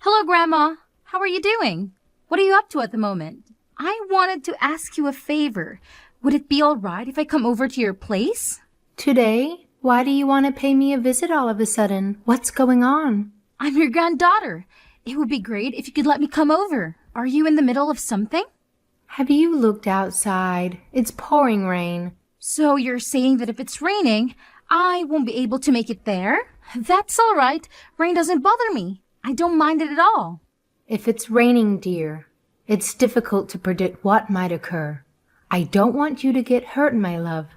Hello, Grandma. How are you doing? What are you up to at the moment? I wanted to ask you a favor. Would it be all right if I come over to your place? Today? Why do you want to pay me a visit all of a sudden? What's going on? I'm your granddaughter. It would be great if you could let me come over. Are you in the middle of something? Have you looked outside? It's pouring rain. So you're saying that if it's raining, I won't be able to make it there? That's all right. Rain doesn't bother me. I don't mind it at all. If it's raining, dear, it's difficult to predict what might occur. I don't want you to get hurt, my love.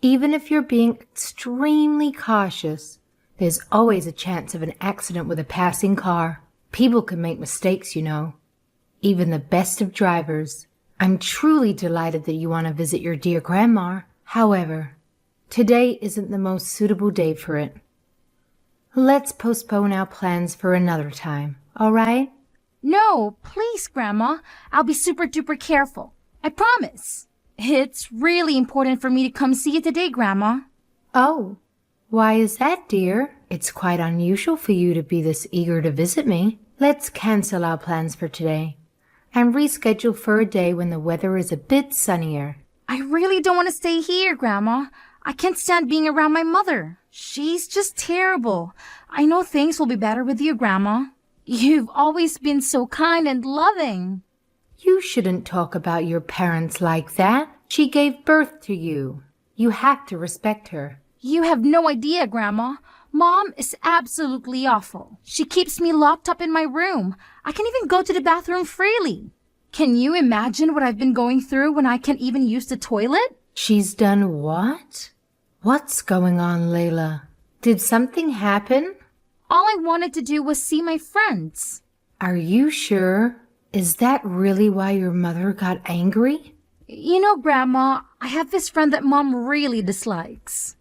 Even if you're being extremely cautious, there's always a chance of an accident with a passing car. People can make mistakes, you know. Even the best of drivers. I'm truly delighted that you want to visit your dear grandma. However, today isn't the most suitable day for it. Let's postpone our plans for another time, all right? No, please, Grandma. I'll be super duper careful. I promise. It's really important for me to come see you today, Grandma. Oh, why is that, dear? It's quite unusual for you to be this eager to visit me. Let's cancel our plans for today and reschedule for a day when the weather is a bit sunnier. I really don't want to stay here, Grandma. I can't stand being around my mother. She's just terrible. I know things will be better with you, Grandma. You've always been so kind and loving. You shouldn't talk about your parents like that. She gave birth to you. You have to respect her. You have no idea, Grandma. Mom is absolutely awful. She keeps me locked up in my room. I can't even go to the bathroom freely. Can you imagine what I've been going through when I can't even use the toilet? She's done what? What's going on, Layla? Did something happen? All I wanted to do was see my friends. Are you sure? Is that really why your mother got angry? You know, Grandma, I have this friend that Mom really dislikes.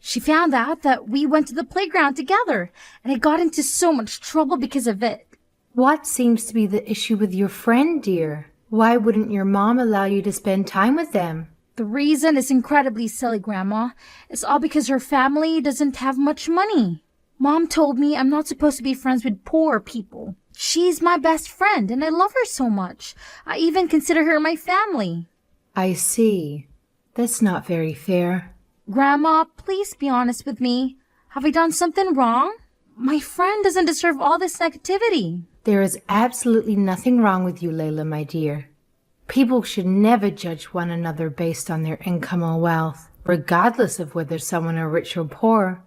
She found out that we went to the playground together, and I got into so much trouble because of it. What seems to be the issue with your friend, dear? Why wouldn't your mom allow you to spend time with them? The reason is incredibly silly, Grandma. It's all because her family doesn't have much money. Mom told me I'm not supposed to be friends with poor people. She's my best friend, and I love her so much. I even consider her my family. I see. That's not very fair. Grandma, please be honest with me. Have I done something wrong? My friend doesn't deserve all this negativity. There is absolutely nothing wrong with you, Layla, my dear. People should never judge one another based on their income or wealth, regardless of whether someone are rich or poor.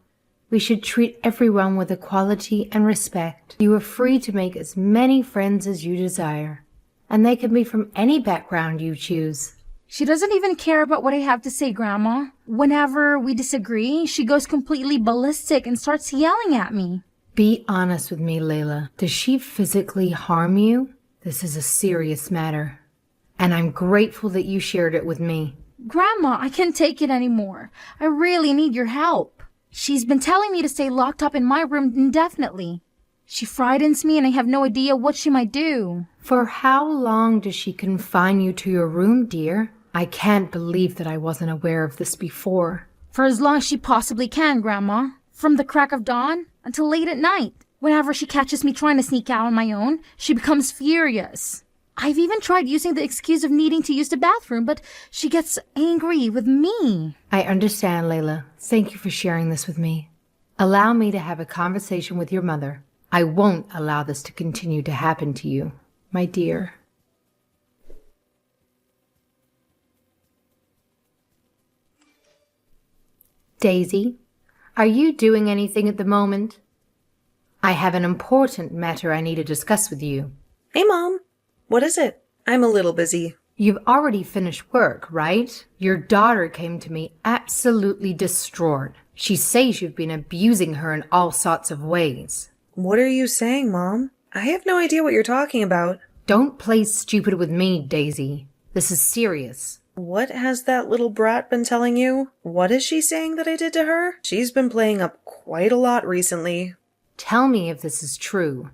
We should treat everyone with equality and respect. You are free to make as many friends as you desire, and they can be from any background you choose. She doesn't even care about what I have to say, Grandma. Whenever we disagree, she goes completely ballistic and starts yelling at me. Be honest with me, Layla. Does she physically harm you? This is a serious matter, and I'm grateful that you shared it with me. Grandma, I can't take it anymore. I really need your help. She's been telling me to stay locked up in my room indefinitely. She frightens me and I have no idea what she might do. For how long does she confine you to your room, dear? I can't believe that I wasn't aware of this before. For as long as she possibly can, Grandma. From the crack of dawn until late at night. Whenever she catches me trying to sneak out on my own, she becomes furious. I've even tried using the excuse of needing to use the bathroom, but she gets angry with me. I understand, Layla. Thank you for sharing this with me. Allow me to have a conversation with your mother. I won't allow this to continue to happen to you, my dear. Daisy, are you doing anything at the moment? I have an important matter I need to discuss with you. Hey, Mom. What is it? I'm a little busy. You've already finished work, right? Your daughter came to me absolutely distraught. She says you've been abusing her in all sorts of ways. What are you saying, Mom? I have no idea what you're talking about. Don't play stupid with me, Daisy. This is serious. What has that little brat been telling you? What is she saying that I did to her? She's been playing up quite a lot recently. Tell me if this is true.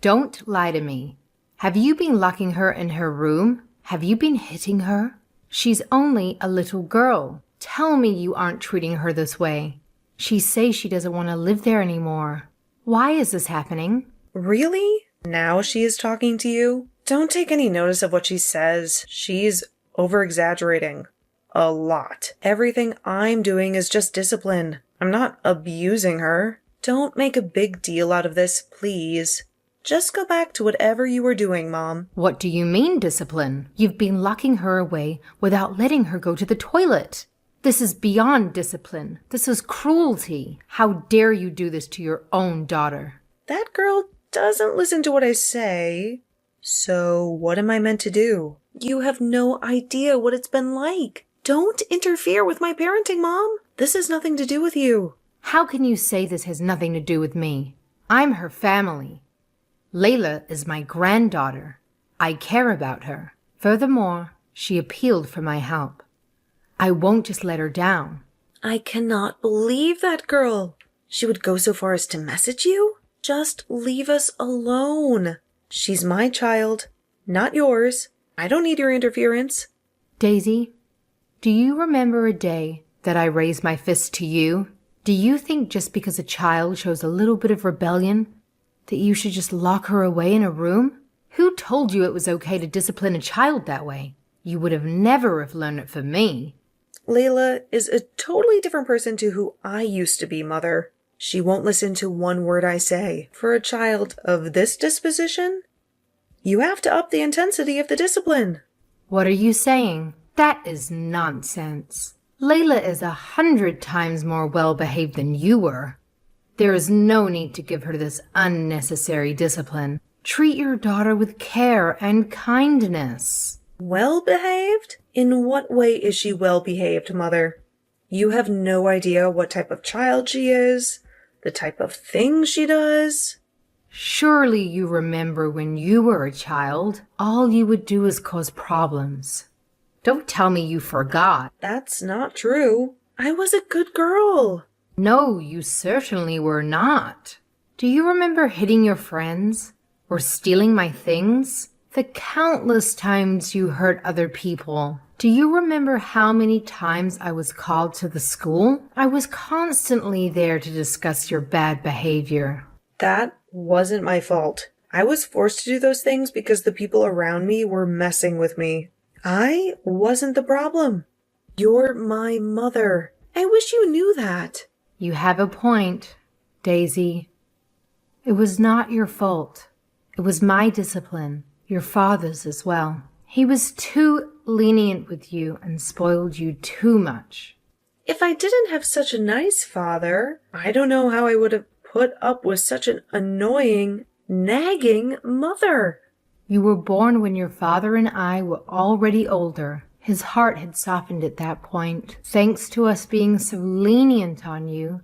Don't lie to me. Have you been locking her in her room? Have you been hitting her? She's only a little girl. Tell me you aren't treating her this way. She says she doesn't want to live there anymore. Why is this happening? Really? Now she is talking to you? Don't take any notice of what she says. She's over-exaggerating. A lot. Everything I'm doing is just discipline. I'm not abusing her. Don't make a big deal out of this, please. Just go back to whatever you were doing, Mom. What do you mean, discipline? You've been locking her away without letting her go to the toilet. This is beyond discipline. This is cruelty. How dare you do this to your own daughter? That girl doesn't listen to what I say. So what am I meant to do? You have no idea what it's been like. Don't interfere with my parenting, Mom. This has nothing to do with you. How can you say this has nothing to do with me? I'm her family. Layla is my granddaughter. I care about her. Furthermore, she appealed for my help. I won't just let her down. I cannot believe that girl. She would go so far as to message you? Just leave us alone. She's my child, not yours. I don't need your interference. Daisy, do you remember a day that I raised my fist to you? Do you think just because a child shows a little bit of rebellion that you should just lock her away in a room? Who told you it was okay to discipline a child that way? You would have never have learned it from me. Layla is a totally different person to who I used to be, Mother. She won't listen to one word I say. For a child of this disposition, you have to up the intensity of the discipline. What are you saying? That is nonsense. Layla is 100 times more well-behaved than you were. There is no need to give her this unnecessary discipline. Treat your daughter with care and kindness. Well-behaved? In what way is she well-behaved, Mother? You have no idea what type of child she is, the type of things she does. Surely you remember when you were a child, all you would do is cause problems. Don't tell me you forgot. That's not true. I was a good girl. No, you certainly were not. Do you remember hitting your friends? Or stealing my things? The countless times you hurt other people. Do you remember how many times I was called to the school? I was constantly there to discuss your bad behavior. That wasn't my fault. I was forced to do those things because the people around me were messing with me. I wasn't the problem. You're my mother. I wish you knew that. You have a point, Daisy. It was not your fault. It was my discipline, your father's as well. He was too lenient with you and spoiled you too much. If I didn't have such a nice father, I don't know how I would have put up with such an annoying, nagging mother. You were born when your father and I were already older. His heart had softened at that point. Thanks to us being so lenient on you,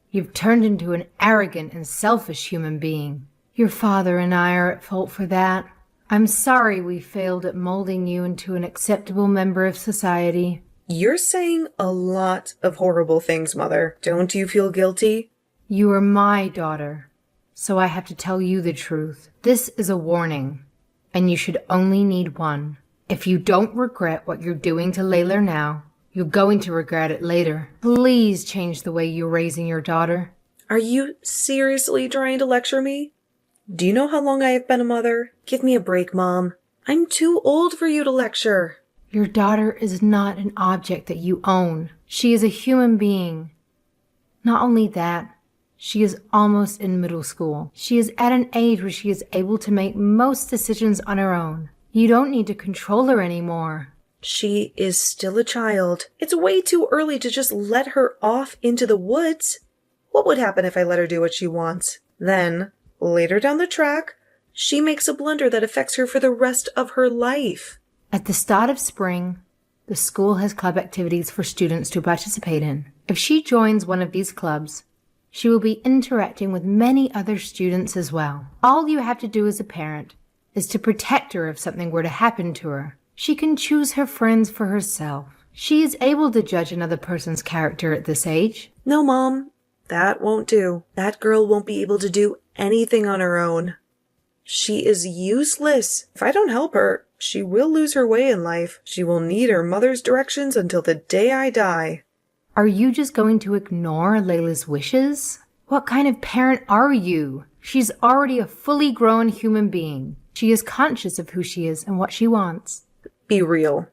you've turned into an arrogant and selfish human being. Your father and I are at fault for that. I'm sorry we failed at molding you into an acceptable member of society. You're saying a lot of horrible things, Mother. Don't you feel guilty? You are my daughter, so I have to tell you the truth. This is a warning, and you should only need one. If you don't regret what you're doing to Layla now, you're going to regret it later. Please change the way you're raising your daughter. Are you seriously trying to lecture me? Do you know how long I have been a mother? Give me a break, Mom. I'm too old for you to lecture. Your daughter is not an object that you own. She is a human being. Not only that, she is almost in middle school. She is at an age where she is able to make most decisions on her own. You don't need to control her anymore. She is still a child. It's way too early to just let her off into the woods. What would happen if I let her do what she wants? Then, later down the track, she makes a blunder that affects her for the rest of her life. At the start of spring, the school has club activities for students to participate in. If she joins one of these clubs, she will be interacting with many other students as well. All you have to do as a parent is to protect her if something were to happen to her. She can choose her friends for herself. She is able to judge another person's character at this age. No, Mom, that won't do. That girl won't be able to do anything on her own. She is useless. If I don't help her, she will lose her way in life. She will need her mother's directions until the day I die. Are you just going to ignore Layla's wishes? What kind of parent are you? She's already a fully grown human being. She is conscious of who she is and what she wants. Be real.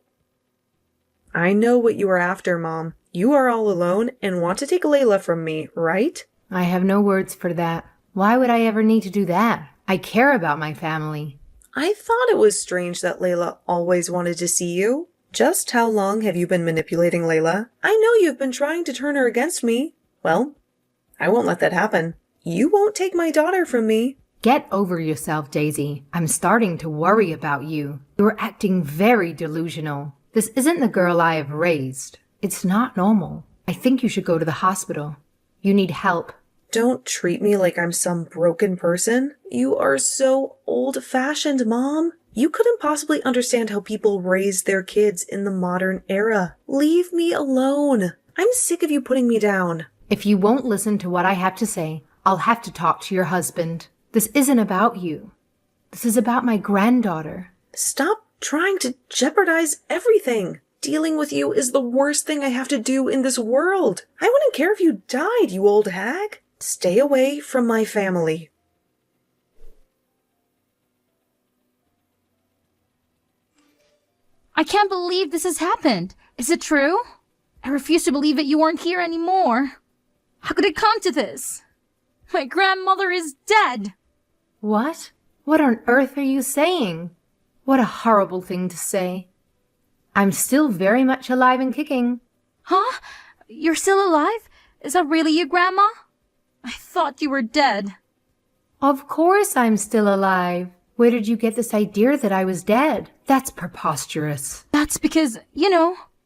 I know what you are after, Mom. You are all alone and want to take Layla from me, right? I have no words for that. Why would I ever need to do that? I care about my family. I thought it was strange that Layla always wanted to see you. Just how long have you been manipulating Layla? I know you've been trying to turn her against me. Well, I won't let that happen. You won't take my daughter from me. Get over yourself, Daisy. I'm starting to worry about you. You're acting very delusional. This isn't the girl I have raised. It's not normal. I think you should go to the hospital. You need help. Don't treat me like I'm some broken person. You are so old-fashioned, Mom. You couldn't possibly understand how people raise their kids in the modern era. Leave me alone. I'm sick of you putting me down. If you won't listen to what I have to say, I'll have to talk to your husband. This isn't about you. This is about my granddaughter. Stop trying to jeopardize everything. Dealing with you is the worst thing I have to do in this world. I wouldn't care if you died, you old hag. Stay away from my family. I can't believe this has happened. Is it true? I refuse to believe that you aren't here anymore. How could it come to this? My grandmother is dead. What? What on earth are you saying? What a horrible thing to say. I'm still very much alive and kicking. Huh? You're still alive? Is that really you, Grandma? I thought you were dead. Of course I'm still alive. Where did you get this idea that I was dead? That's preposterous. That's because,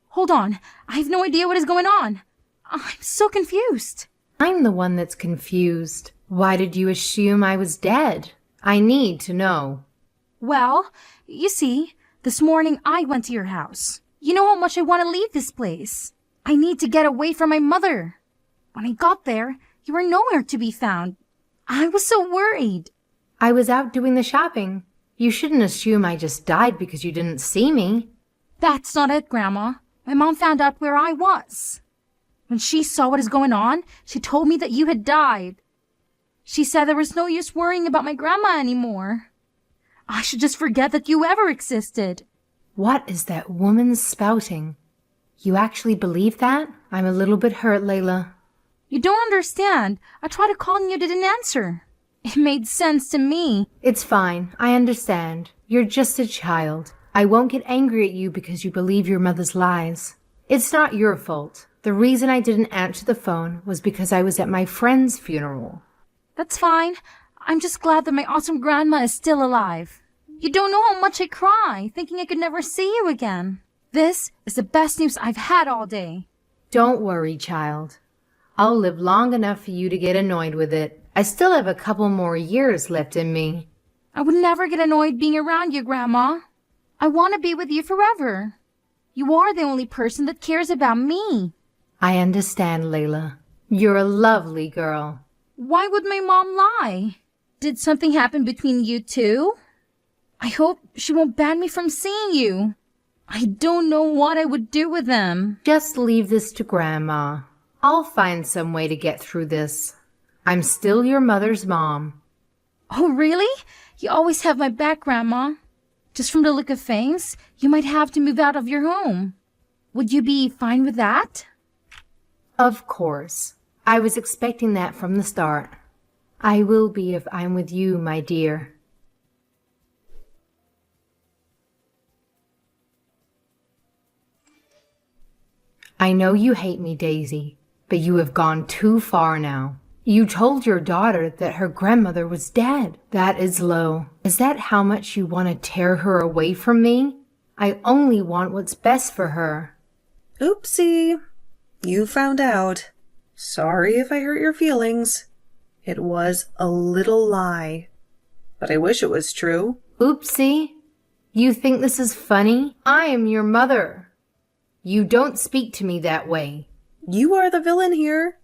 hold on. I have no idea what is going on. I'm so confused. I'm the one that's confused. Why did you assume I was dead? I need to know. Well, you see, this morning I went to your house. You know how much I want to leave this place. I need to get away from my mother. When I got there, you were nowhere to be found. I was so worried. I was out doing the shopping. You shouldn't assume I just died because you didn't see me. That's not it, Grandma. My mom found out where I was. When she saw what is going on, she told me that you had died. She said there was no use worrying about my grandma anymore. I should just forget that you ever existed. What is that woman spouting? You actually believe that? I'm a little bit hurt, Layla. You don't understand. I tried to call and you didn't answer. It made sense to me. It's fine. I understand. You're just a child. I won't get angry at you because you believe your mother's lies. It's not your fault. The reason I didn't answer the phone was because I was at my friend's funeral. That's fine. I'm just glad that my awesome grandma is still alive. You don't know how much I cry, thinking I could never see you again. This is the best news I've had all day. Don't worry, child. I'll live long enough for you to get annoyed with it. I still have a couple more years left in me. I would never get annoyed being around you, Grandma. I want to be with you forever. You are the only person that cares about me. I understand, Layla. You're a lovely girl. Why would my mom lie? Did something happen between you two? I hope she won't ban me from seeing you. I don't know what I would do with them. Just leave this to Grandma. I'll find some way to get through this. I'm still your mother's mom. Oh, really? You always have my back, Grandma. Just from the look of things, you might have to move out of your home. Would you be fine with that? Of course. I was expecting that from the start. I will be if I'm with you, my dear. I know you hate me, Daisy, but you have gone too far now. You told your daughter that her grandmother was dead. That is low. Is that how much you want to tear her away from me? I only want what's best for her. Oopsie. You found out. Sorry if I hurt your feelings. It was a little lie. But I wish it was true. Oopsie. You think this is funny? I am your mother. You don't speak to me that way. You are the villain here.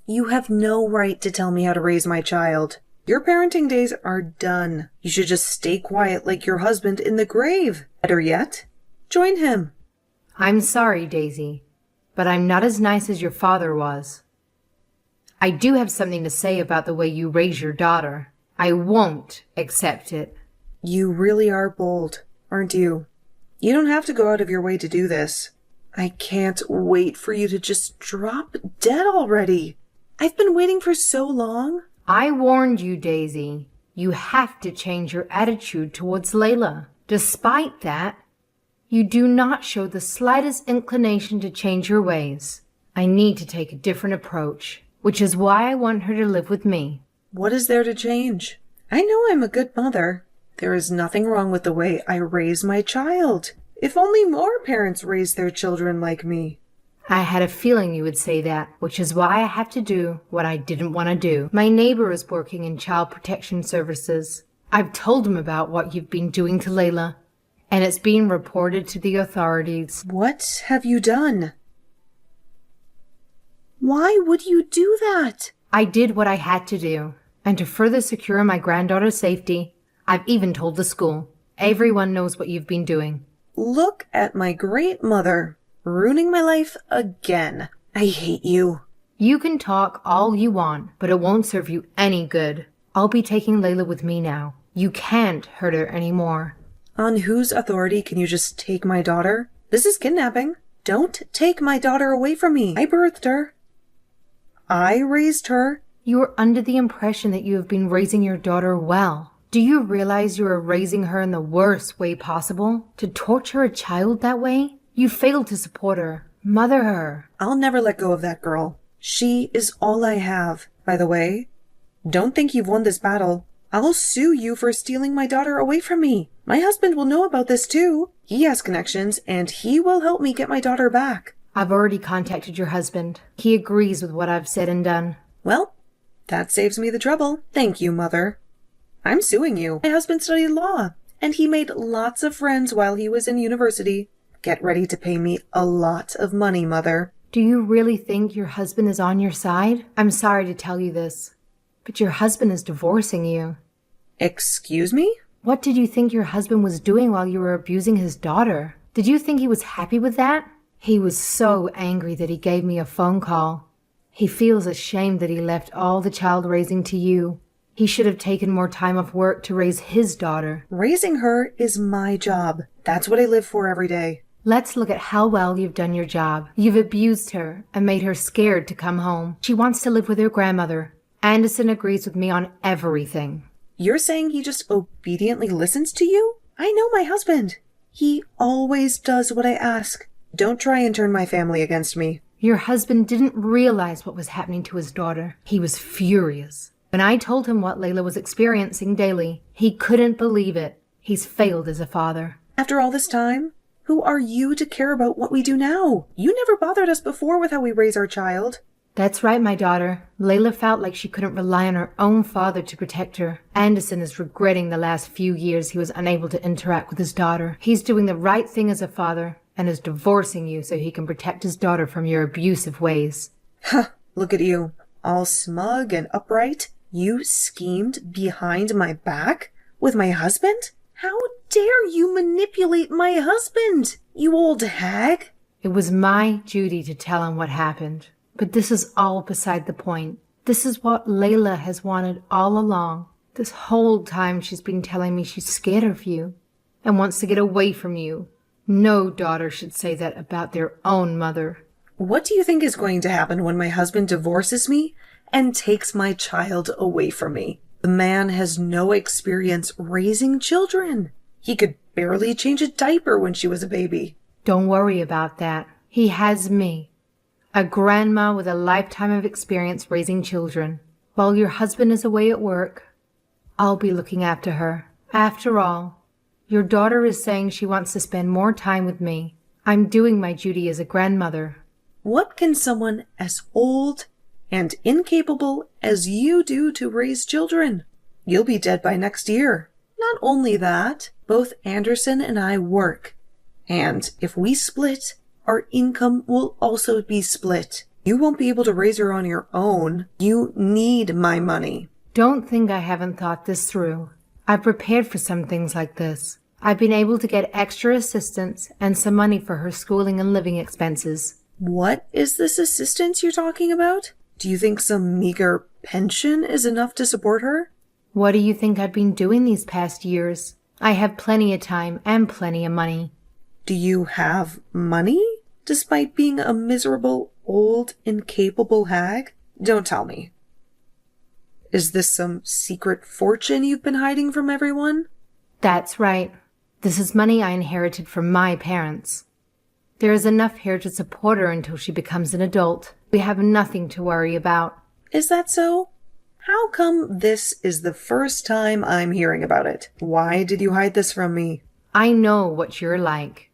You have no right to tell me how to raise my child. Your parenting days are done. You should just stay quiet like your husband in the grave. Better yet, join him. I'm sorry, Daisy, but I'm not as nice as your father was. I do have something to say about the way you raise your daughter. I won't accept it. You really are bold, aren't you? You don't have to go out of your way to do this. I can't wait for you to just drop dead already. I've been waiting for so long. I warned you, Daisy. You have to change your attitude towards Layla. Despite that, you do not show the slightest inclination to change your ways. I need to take a different approach, which is why I want her to live with me. What is there to change? I know I'm a good mother. There is nothing wrong with the way I raise my child. If only more parents raise their children like me. I had a feeling you would say that, which is why I have to do what I didn't want to do. My neighbor is working in child protection services. I've told him about what you've been doing to Layla, and it's being reported to the authorities. What have you done? Why would you do that? I did what I had to do, and to further secure my granddaughter's safety, I've even told the school. Everyone knows what you've been doing. Look at my great mother, ruining my life again. I hate you. You can talk all you want, but it won't serve you any good. I'll be taking Layla with me now. You can't hurt her anymore. On whose authority can you just take my daughter? This is kidnapping. Don't take my daughter away from me. I birthed her. I raised her. You are under the impression that you have been raising your daughter well. Do you realize you are raising her in the worst way possible? To torture a child that way? You failed to support her, mother her. I'll never let go of that girl. She is all I have. By the way, don't think you've won this battle. I'll sue you for stealing my daughter away from me. My husband will know about this too. He has connections, and he will help me get my daughter back. I've already contacted your husband. He agrees with what I've said and done. Well, that saves me the trouble. Thank you, Mother. I'm suing you. My husband studied law, and he made lots of friends while he was in university. Get ready to pay me a lot of money, Mother. Do you really think your husband is on your side? I'm sorry to tell you this, but your husband is divorcing you. Excuse me? What did you think your husband was doing while you were abusing his daughter? Did you think he was happy with that? He was so angry that he gave me a phone call. He feels ashamed that he left all the child raising to you. He should have taken more time off work to raise his daughter. Raising her is my job. That's what I live for every day. Let's look at how well you've done your job. You've abused her and made her scared to come home. She wants to live with her grandmother. Anderson agrees with me on everything. You're saying he just obediently listens to you? I know my husband. He always does what I ask. Don't try and turn my family against me. Your husband didn't realize what was happening to his daughter. He was furious. When I told him what Layla was experiencing daily, he couldn't believe it. He's failed as a father. After all this time, who are you to care about what we do now? You never bothered us before with how we raise our child. That's right, my daughter. Layla felt like she couldn't rely on her own father to protect her. Anderson is regretting the last few years he was unable to interact with his daughter. He's doing the right thing as a father and is divorcing you so he can protect his daughter from your abusive ways. Huh, look at you. All smug and upright. You schemed behind my back with my husband? How dare you manipulate my husband, you old hag? It was my duty to tell him what happened. But this is all beside the point. This is what Layla has wanted all along. This whole time she's been telling me she's scared of you and wants to get away from you. No daughter should say that about their own mother. What do you think is going to happen when my husband divorces me and takes my child away from me? The man has no experience raising children. He could barely change a diaper when she was a baby. Don't worry about that. He has me. A grandma with a lifetime of experience raising children. While your husband is away at work, I'll be looking after her. After all, your daughter is saying she wants to spend more time with me. I'm doing my duty as a grandmother. What can someone as old and incapable as you do to raise children? You'll be dead by next year. Not only that, both Anderson and I work. And if we split, our income will also be split. You won't be able to raise her on your own. You need my money. Don't think I haven't thought this through. I've prepared for some things like this. I've been able to get extra assistance and some money for her schooling and living expenses. What is this assistance you're talking about? Do you think some meager pension is enough to support her? What do you think I've been doing these past years? I have plenty of time and plenty of money. Do you have money, despite being a miserable, old, incapable hag? Don't tell me. Is this some secret fortune you've been hiding from everyone? That's right. This is money I inherited from my parents. There is enough here to support her until she becomes an adult. We have nothing to worry about. Is that so? How come this is the first time I'm hearing about it? Why did you hide this from me? I know what you're like.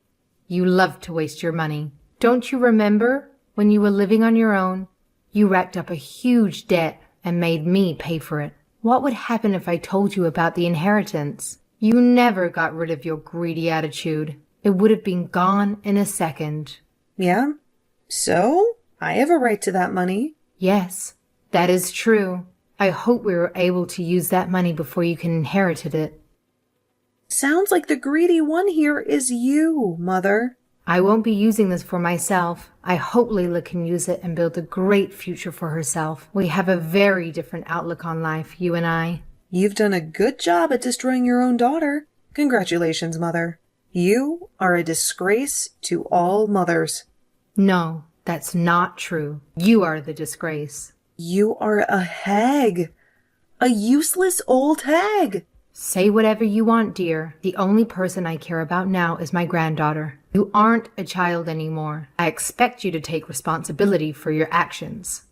You love to waste your money. Don't you remember when you were living on your own? You racked up a huge debt and made me pay for it. What would happen if I told you about the inheritance? You never got rid of your greedy attitude. It would have been gone in a second. Yeah? So? I have a right to that money. Yes, that is true. I hope we were able to use that money before you can inherit it. Sounds like the greedy one here is you, Mother. I won't be using this for myself. I hope Layla can use it and build a great future for herself. We have a very different outlook on life, you and I. You've done a good job at destroying your own daughter. Congratulations, Mother. You are a disgrace to all mothers. No, that's not true. You are the disgrace. You are a hag. A useless old hag. Say whatever you want, dear. The only person I care about now is my granddaughter. You aren't a child anymore. I expect you to take responsibility for your actions.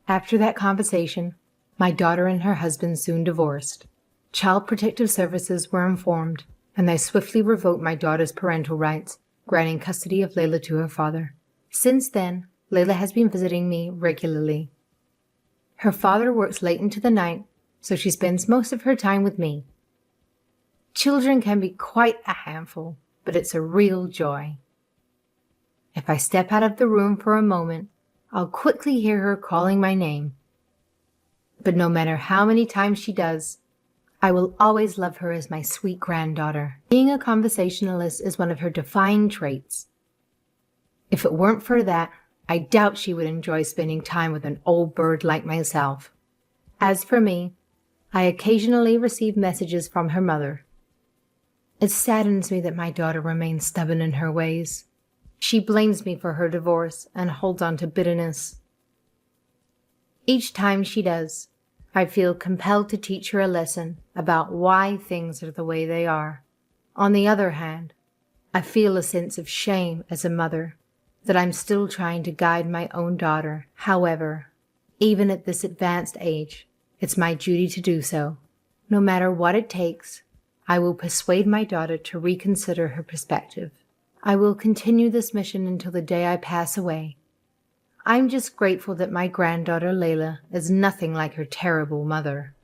After that conversation, my daughter and her husband soon divorced. Child Protective Services were informed, and they swiftly revoked my daughter's parental rights, granting custody of Layla to her father. Since then, Layla has been visiting me regularly. Her father works late into the night, so she spends most of her time with me. Children can be quite a handful, but it's a real joy. If I step out of the room for a moment, I'll quickly hear her calling my name. But no matter how many times she does, I will always love her as my sweet granddaughter. Being a conversationalist is one of her defining traits. If it weren't for that, I doubt she would enjoy spending time with an old bird like myself. As for me, I occasionally receive messages from her mother. It saddens me that my daughter remains stubborn in her ways. She blames me for her divorce and holds on to bitterness. Each time she does, I feel compelled to teach her a lesson about why things are the way they are. On the other hand, I feel a sense of shame as a mother that I'm still trying to guide my own daughter. However, even at this advanced age, it's my duty to do so. No matter what it takes, I will persuade my daughter to reconsider her perspective. I will continue this mission until the day I pass away. I'm just grateful that my granddaughter Layla is nothing like her terrible mother.